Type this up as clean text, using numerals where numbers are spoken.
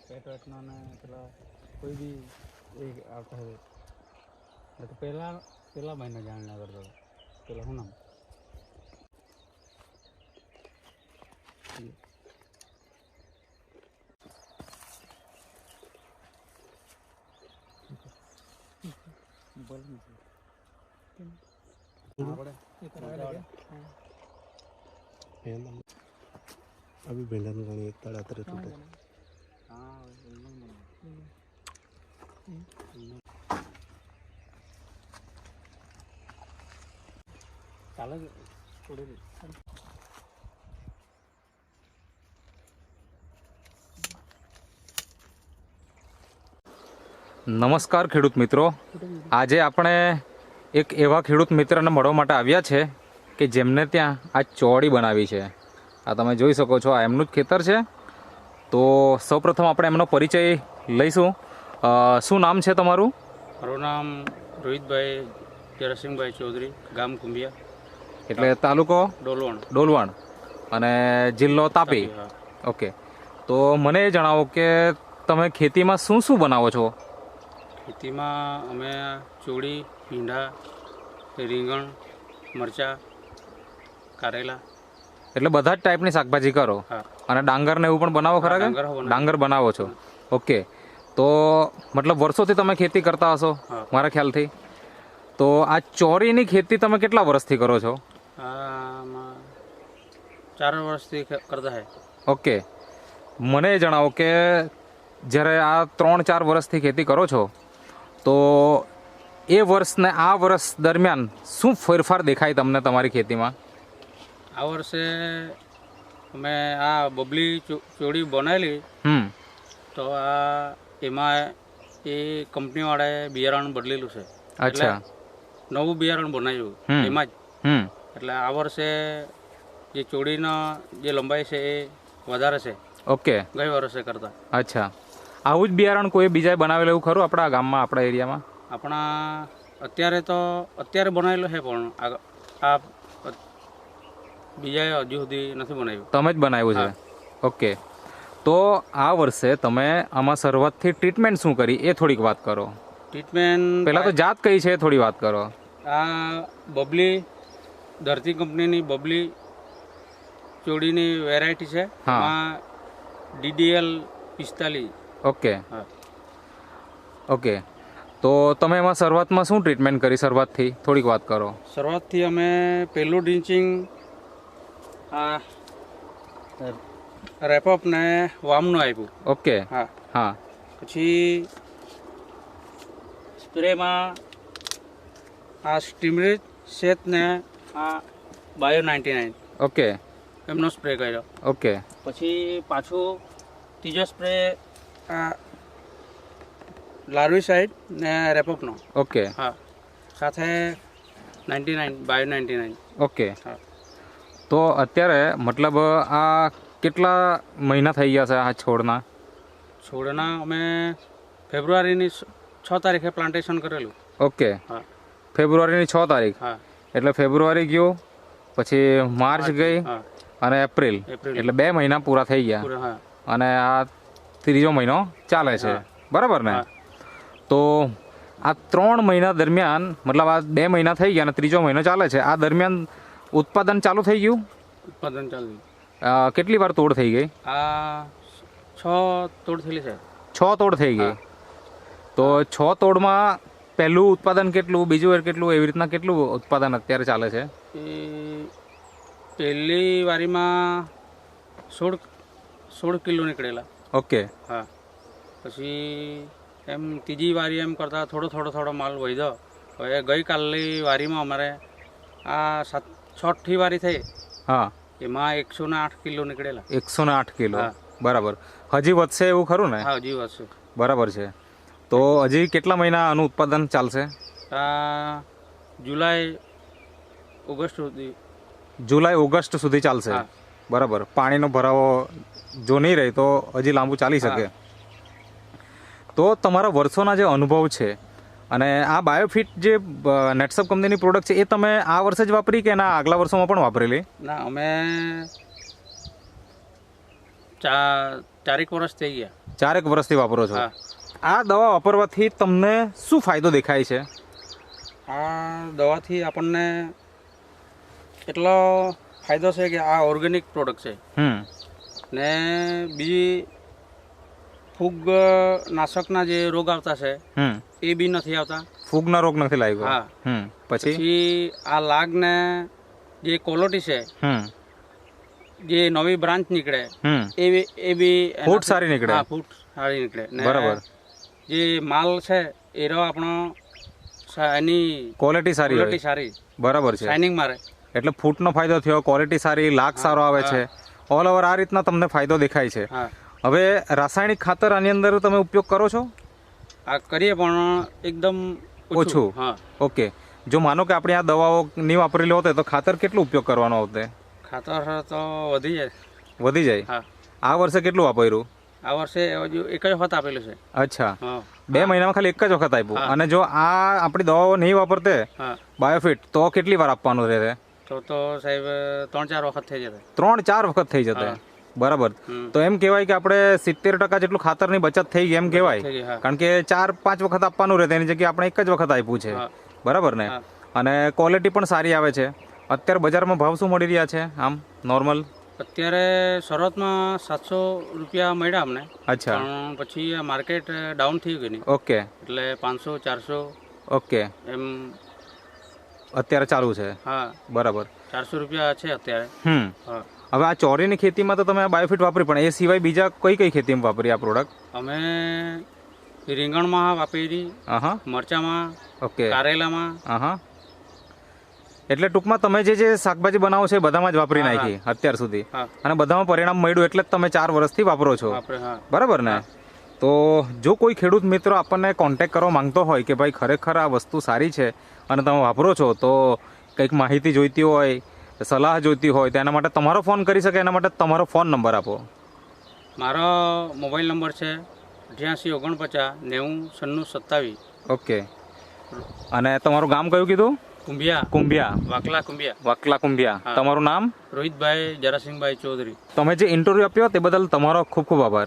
પેટ વેટનો ને પેલા કોઈ બી એ આવતા હોય તો પહેલા મહિને જાણ ના કરતો પેલા શું નામ बोल अभी भेंडा गाड़ी एक तड़ा तरह टूटे चाल थोड़ी નમસ્કાર ખેડૂત મિત્રો, આજે આપણે એક એવા ખેડૂત મિત્રને મળવા માટે આવ્યા છે કે જેમને ત્યાં આ ચોળી બનાવી છે. આ તમે જોઈ શકો છો, આ એમનું જ ખેતર છે. તો સૌપ્રથમ આપણે એમનો પરિચય લઈશું. શું નામ છે તમારું? મારું નામ રોહિતભાઈ જયસિંહભાઈ ચૌધરી, ગામ કુંભિયા, એટલે તાલુકો ડોલવણ અને જિલ્લો તાપી. ઓકે, તો મને એ જણાવો કે તમે ખેતીમાં શું શું બનાવો છો? ખેતીમાં અમે ચોળી, ભીંડા, રીંગણ, મરચાં, કારેલા, એટલે બધા જ ટાઈપની શાકભાજી કરો. અને ડાંગર ને એવું પણ બનાવો ખરા કે? ડાંગર બનાવો છો. ઓકે, તો મતલબ વર્ષોથી તમે ખેતી કરતા હશો મારા ખ્યાલથી. તો આ ચોરીની ખેતી તમે કેટલા વર્ષથી કરો છો? 4 વર્ષથી કરતા હે. ઓકે, મને એ જણાવો કે જ્યારે આ 3-4 વર્ષથી ખેતી કરો છો તો એ વર્ષ ને આ વર્ષ દરમિયાન શું ફેરફાર દેખાય તમને તમારી ખેતીમાં? આ વર્ષે અમે આ બબલી ચોળી બનાવેલી, તો આ એમાં એ કંપનીવાળાએ બિયારણ બદલેલું છે. અચ્છા, નવું બિયારણ બનાવ્યું એમાં જ. એટલે આ વર્ષે જે ચોળીના જે લંબાઈ છે એ વધારે છે. ઓકે, ગઈ વર્ષે કરતા. અચ્છા, આવું જ બિયારણ કોઈ બીજાએ બનાવેલું એવું ખરું આપણા ગામમાં, આપણા એરિયામાં? અત્યારે બનાવેલું છે, પણ આ બીજાએ હજુ સુધી નથી બનાવ્યું. તમે જ બનાવ્યું છે. ઓકે, તો આ વર્ષે તમે આમાં શરૂઆતથી ટ્રીટમેન્ટ શું કરી એ થોડીક વાત કરો. ટ્રીટમેન્ટ પહેલાં તો જાત કઈ છે એ થોડી વાત કરો. આ બબલી ધરતી કંપનીની બબલી ચોળીની વેરાયટી છે. એમાં DDL 45. ઓકે ઓકે, તો તમે એમાં શરૂઆતમાં શું ટ્રીટમેન્ટ કરી? શરૂઆતથી થોડીક વાત કરો. શરૂઆતથી અમે પહેલું ડ્રિંચિંગ આ રેપઅપ ને વામનું આપ્યું. ઓકે, હા. પછી સ્પ્રેમાં આ સ્ટીમરીચ શેત ને આ બાયો 99. ઓકે, એમનો સ્પ્રે કર્યો. ઓકે, પછી પાછું ત્રીજો સ્પ્રે આ લાર્વી સાઈડ ને રેપઅપનો. ઓકે, હા, સાથે 99 બાયો 99. ઓકે. તો અત્યારે મતલબ આ કેટલા મહિના થઈ ગયા છે આ છોડના? અમે ફેબ્રુઆરીની 6 તારીખે પ્લાન્ટેશન કરેલું. ઓકે, ફેબ્રુઆરીની 6 તારીખ. એટલે ફેબ્રુઆરી ગયું, પછી માર્ચ ગઈ અને એપ્રિલ, એટલે 2 મહિના પૂરા થઈ ગયા. અને આ 3જો મહિનો ચાલે છે, બરાબર ને? તો આ 3 મહિના દરમિયાન, મતલબ આ 2 મહિના થઈ ગયા અને 3જો મહિનો ચાલે છે, આ દરમિયાન ઉત્પાદન ચાલુ થઈ ગયું? ઉત્પાદન ચાલુ. કેટલી વાર તોડ થઈ ગઈ? આ 6 તોડ થયેલી છે. 6 તોડ થઈ ગઈ. તો 6 તોડમાં પહેલું ઉત્પાદન કેટલું, બીજું કેટલું, એવી રીતના કેટલું ઉત્પાદન અત્યારે ચાલે છે? પહેલી વારીમાં 16 કિલો નીકળેલા. ઓકે, હા. પછી એમ ત્રીજી વારી એમ કરતાં થોડો માલ વધ્યો. હવે ગઈકાલની વારીમાં અમારે આ 6ઠી વારી થઈ. હા, એમાં 108 કિલો નીકળેલા. 108 કિલો, બરાબર. હજી વધશે એવું ખરું ને? હા, હજી વધશે. બરાબર છે. તો હજી કેટલા મહિના આનું ઉત્પાદન ચાલશે? જુલાઈ ઓગસ્ટ સુધી ચાલશે. બરાબર. પાણીનો ભરાવો જો નહીં રહે તો હજી લાંબુ ચાલી શકે. તો તમારા વર્ષોના જે અનુભવ છે અને આ બાયોફિટ જે નેટસપ કંપનીની પ્રોડક્ટ છે એ તમે આ વર્ષે જ વાપરી કે એના આગલા વર્ષોમાં પણ વાપરેલી? ના, અમે 4 વર્ષ થઈ ગયા. 4 એક વર્ષથી વાપરો છો. હા. આ દવા વાપરવાથી તમને શું ફાયદો દેખાય છે? આ દવાથી આપણને એટલો ફાયદો છે કે આ ઓર્ગેનિક પ્રોડક્ટ છે હમ ને બીજી ફૂગ નાશકના જે રોગ આવતા છે હમ એ બી નથી આવતા. ફૂગના રોગ નથી લાગ્યો. હા. પછી પછી આ લાગને જે ક્વોલિટી છે, હમ જે નવી બ્રાન્ચ નીકળે હમ એ બી ફૂટ સારી નીકળે. હા, ફૂટ સારી નીકળે ને બરાબર. જે માલ છે એ રહ્યો આપણો એની ક્વોલિટી સારી ક્વોલિટી હોય. સારી, બરાબર છે. શાઇનિંગ મારે. એટલે ફૂટનો ફાયદો થયો, ક્વોલિટી સારી, લાગ સારો આવે છે, ઓલ ઓવર આ રીતના તમને ફાયદો દેખાય છે. હા, હવે રાસાયણિક ખાતર આની અંદર તમે ઉપયોગ કરો છો? આ કરીએ પણ એકદમ ઓછું. હા, ઓકે. જો માનો કે આપણે આ દવાઓ નહીં વાપરેલી હોતે તો ખાતર કેટલું ઉપયોગ કરવાનો હોતે? ખાતર તો વધી જાય. વધી જાય. હા, આ વર્ષે કેટલું વાપર્યું? આ વર્ષે હજુ એક જ વખત આપેલું છે. અચ્છા, હા, 2 મહિનામાં ખાલી એક જ વખત આપ્યું. હા. અને જો આ આપણી દવાઓ નહીં વાપરતે હા, બાયોફિટ તો કેટલી વાર આપવાનું રહે? તો સાહેબ 3-4 વખત થઈ જશે. 3-4 વખત થઈ જતે. હા. બરાબર. હમ. તો એમ કહેવાય કે આપણે 70% જેટલું ખાતરની બચત થઈ ગઈ એમ કહેવાય. થઈ ગઈ, હા. કારણ કે 4-5 વખત આપવાનું રહે તેની જગ્યાએ આપણે એક જ વખત આપ્યું છે. હા. બરાબર ને? હા. અને ક્વોલિટી પણ સારી આવે છે. અત્યારે બજારમાં ભાવ શું મળી રહ્યા છે આમ નોર્મલ? અત્યારે શરૂઆતમાં 700 રૂપિયા મળ્યા અમને. અચ્છા. પણ પછી આ માર્કેટ ડાઉન થઈ ગયું ઓકે એટલે 500-400 ઓકે. એમ. અત્યારે ચાલુ છે. હા, બરાબર. 400 રૂપિયા છે અત્યારે. હા. હવે આ ચોરીની ખેતીમાં તો તમે આ બાયોફિટ વાપરી, પણ એ સિવાય બીજા કઈ ખેતીમાં વાપરી આ પ્રોડક્ટ? અમે રીંગણમાં વાપરી, હા. મરચામાં, ઓકે. કારેલામાં. હા. એટલે ટૂંકમાં તમે જે શાકભાજી બનાવો છો એ બધામાં જ વાપરી હા, નાખી અત્યાર સુધી, હા, અને બધામાં પરિણામ મળ્યું એટલે જ તમે 4 વર્ષથી વાપરો છો. વાપરે. હા, બરાબર ને? તો જો કોઈ ખેડૂત મિત્રો આપણને કોન્ટેક્ટ કરવા માંગતો હોય કે ભાઈ ખરેખર આ વસ્તુ સારી છે અને તમે વાપરો છો, તો કંઈક માહિતી જોઈતી હોય, સલાહ જોઈતી હોય, તો એના માટે તમારો ફોન કરી શકે. એના માટે તમારો ફોન નંબર આપો. મારો મોબાઈલ નંબર છે 8849909627. ઓકે. અને તમારું ગામ કયું કીધું? કુંભિયા, કુંભિયા. વાકલા કુંભિયા. વાકલા કુંભિયા. હા. તમારું નામ? રોહિતભાઈ જરાસિંહભાઈ ચૌધરી. તમે જે ઇન્ટરવ્યૂ આપ્યો તે બદલ તમારો ખૂબ ખૂબ આભાર.